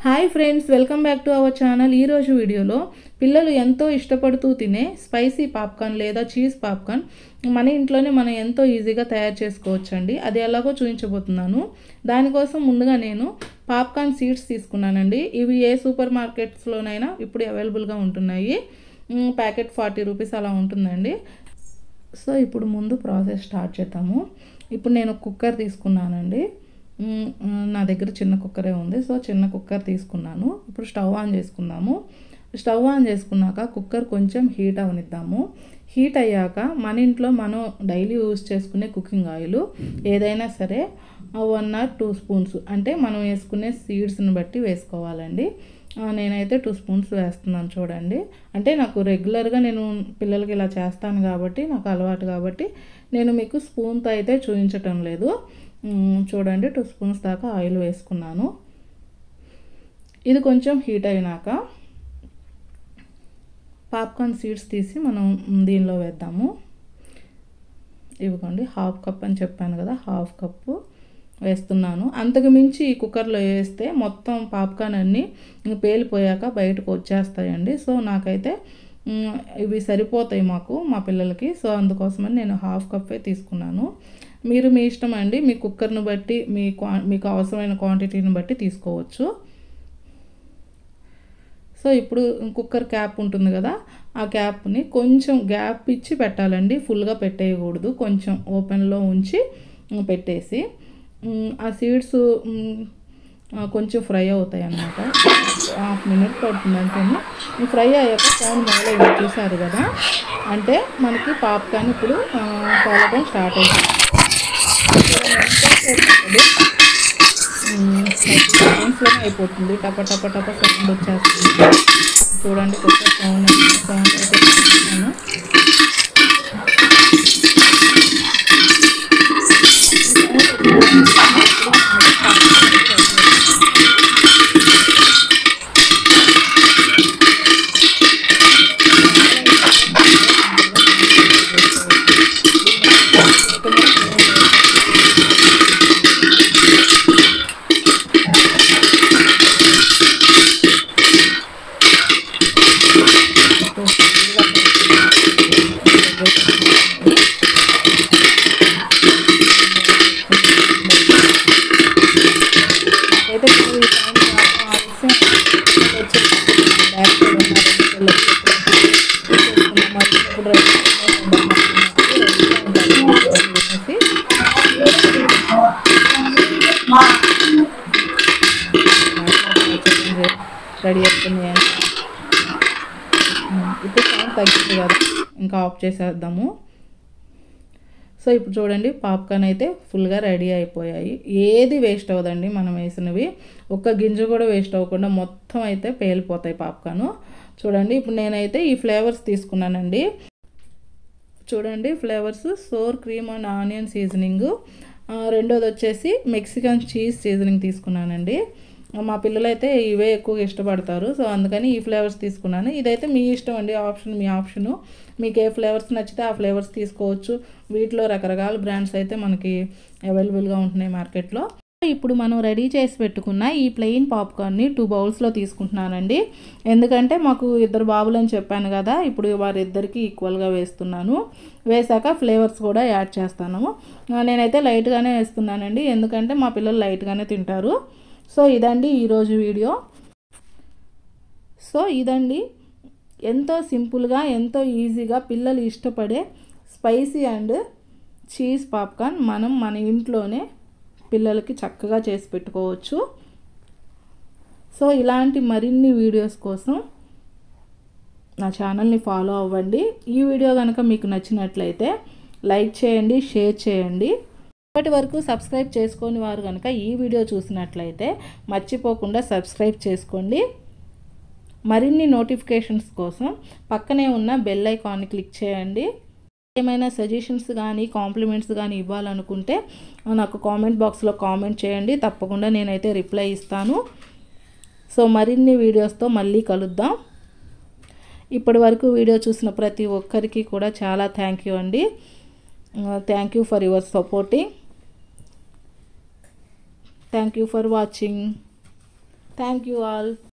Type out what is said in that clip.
Hi friends, welcome back to our channel. ఈరోజు వీడియోలో పిల్లలు ఎంతో ఇష్టపడుతూ తినే స్పైసీ పాప్కార్న్ లేదా చీజ్ పాప్కార్న్ మన ఇంట్లోనే మనం ఎంతో ఈజీగా తయారు చేసుకోవచ్చండి. అది ఎలాగో చూపించబోతున్నాను. దానికోసం ముందుగా నేను పాప్కార్న్ సీడ్స్ తీసుకున్నానండి. ఇవి ఏ సూపర్ మార్కెట్స్లోనైనా ఇప్పుడు అవైలబుల్గా ఉంటున్నాయి. ప్యాకెట్ 40 రూపీస్ అలా ఉంటుందండి. సో ఇప్పుడు ముందు ప్రాసెస్ స్టార్ట్ చేద్దాము. ఇప్పుడు నేను కుక్కర్ తీసుకున్నానండి. నా దగ్గర చిన్న కుక్కరే ఉంది. సో చిన్న కుక్కర్ తీసుకున్నాను. ఇప్పుడు స్టవ్ ఆన్ చేసుకుందాము. స్టవ్ ఆన్ చేసుకున్నాక కుక్కర్ కొంచెం హీట్ అవనిద్దాము. హీట్ అయ్యాక మన ఇంట్లో మనం డైలీ యూజ్ చేసుకునే కుకింగ్ ఆయిల్ ఏదైనా సరే 1 or 2 స్పూన్స్ అంటే మనం వేసుకునే సీడ్స్ని బట్టి వేసుకోవాలండి. నేనైతే 2 స్పూన్స్ వేస్తున్నాను చూడండి. అంటే నాకు రెగ్యులర్గా నేను పిల్లలకి ఇలా చేస్తాను కాబట్టి నాకు అలవాటు కాబట్టి నేను మీకు స్పూన్తో అయితే చూపించటం లేదు. చూడండి 2 స్పూన్స్ దాకా ఆయిల్ వేసుకున్నాను. ఇది కొంచెం హీట్ అయినాక పాప్కార్న్ సీడ్స్ తీసి మనం దీనిలో వేద్దాము. ఇవ్వండి, 1/2 కప్ అని చెప్పాను కదా, 1/2 కప్పు వేస్తున్నాను. అంతకు మించి ఈ కుక్కర్లో వేస్తే మొత్తం పాప్కార్న్ అన్నీ పేలిపోయాక బయటకు వచ్చేస్తాయండి. సో నాకైతే ఇవి సరిపోతాయి మా పిల్లలకి. సో అందుకోసమని నేను 1/2 కప్పే తీసుకున్నాను. మీరు మీ ఇష్టం అండి, మీ కుక్కర్ని బట్టి మీకు అవసరమైన క్వాంటిటీని బట్టి తీసుకోవచ్చు. సో ఇప్పుడు కుక్కర్ క్యాప్ ఉంటుంది కదా, ఆ క్యాప్ని కొంచెం గ్యాప్ ఇచ్చి పెట్టాలండి. ఫుల్గా పెట్టేయకూడదు, కొంచెం ఓపెన్లో ఉంచి పెట్టేసి ఆ సీడ్స్ కొంచెం ఫ్రై అవుతాయి అన్నమాట. 1/2 minute పడుతుంది అంటేనే. ఫ్రై అయ్యాక సౌండ్ మొదలైంది చూసారు కదా, అంటే మనకి పాప్కార్న్ ఇప్పుడు కాలడం స్టార్ట్ అవుతుంది. అయిపోతుంది, టప టప టప సౌండ్ వచ్చేస్తుంది. చూడండి కొంచెం సౌండ్ అయితే చూస్తాను. రెడీ అవుతుంది. ఇప్పుడు సౌండ్ తగ్గింది కదా, ఇంకా ఆఫ్ చేసేద్దాము. సో ఇప్పుడు చూడండి పాప్కార్న్ అయితే ఫుల్గా రెడీ అయిపోయాయి. ఏది వేస్ట్ అవ్వదండి, మనం వేసినవి ఒక్క గింజ కూడా వేస్ట్ అవ్వకుండా మొత్తం అయితే పేలిపోతాయి పాప్కార్న్. చూడండి ఇప్పుడు నేనైతే ఈ ఫ్లేవర్స్ తీసుకున్నానండి. చూడండి flavours sour cream and onion seasoning, రెండోది వచ్చేసి మెక్సికన్ చీజ్ సీజనింగ్ తీసుకున్నానండి. మా పిల్లలు అయితే ఇవే ఎక్కువగా ఇష్టపడతారు. సో అందుకని ఈ ఫ్లేవర్స్ తీసుకున్నాను. ఇదైతే మీ ఇష్టం అండి, మీ ఆప్షను. మీకు ఏ ఫ్లేవర్స్ నచ్చితే ఆ ఫ్లేవర్స్ తీసుకోవచ్చు. వీటిలో రకరకాల బ్రాండ్స్ అయితే మనకి అవైలబుల్గా ఉంటున్నాయి మార్కెట్లో. ఇప్పుడు మనం రెడీ చేసి పెట్టుకున్న ఈ ప్లెయిన్ పాప్కార్న్ని 2 బౌల్స్లో తీసుకుంటున్నానండి. ఎందుకంటే మాకు 2 బాబులు అని చెప్పాను కదా, ఇప్పుడు వారిద్దరికి ఈక్వల్గా వేస్తున్నాను. వేసాక ఫ్లేవర్స్ కూడా యాడ్ చేస్తాను. నేనైతే లైట్గానే వేస్తున్నానండి, ఎందుకంటే మా పిల్లలు లైట్గానే తింటారు. సో ఇదండి ఈరోజు వీడియో. సో ఇదండి ఎంతో సింపుల్గా ఎంతో ఈజీగా పిల్లలు ఇష్టపడే స్పైసీ అండ్ చీజ్ పాప్కార్న్ మనం మన ఇంట్లోనే పిల్లలకి చక్కగా చేసి పెట్టుకోవచ్చు. సో ఇలాంటి మరిన్ని వీడియోస్ కోసం నా ఛానల్ని ఫాలో అవ్వండి. ఈ వీడియో కనుక మీకు నచ్చినట్లయితే లైక్ చేయండి, షేర్ చేయండి. ఇప్పటి వరకు సబ్స్క్రైబ్ చేసుకొని వారు కనుక ఈ వీడియో చూసినట్లయితే మర్చిపోకుండా సబ్స్క్రైబ్ చేసుకోండి. మరిన్ని నోటిఫికేషన్స్ కోసం పక్కనే ఉన్న బెల్ ఐకాన్ని క్లిక్ చేయండి. ఏమైనా సజెషన్స్ కానీ కాంప్లిమెంట్స్ కానీ ఇవ్వాలనుకుంటే నాకు కామెంట్ బాక్స్లో కామెంట్ చేయండి, తప్పకుండా నేనైతే రిప్లై ఇస్తాను. సో మరిన్ని వీడియోస్తో మళ్ళీ కలుద్దాం. ఇప్పటి వరకు వీడియో చూసిన ప్రతి ఒక్కరికి కూడా చాలా థ్యాంక్ యూ అండి. Thank you for your supporting. Thank you for watching. Thank you all.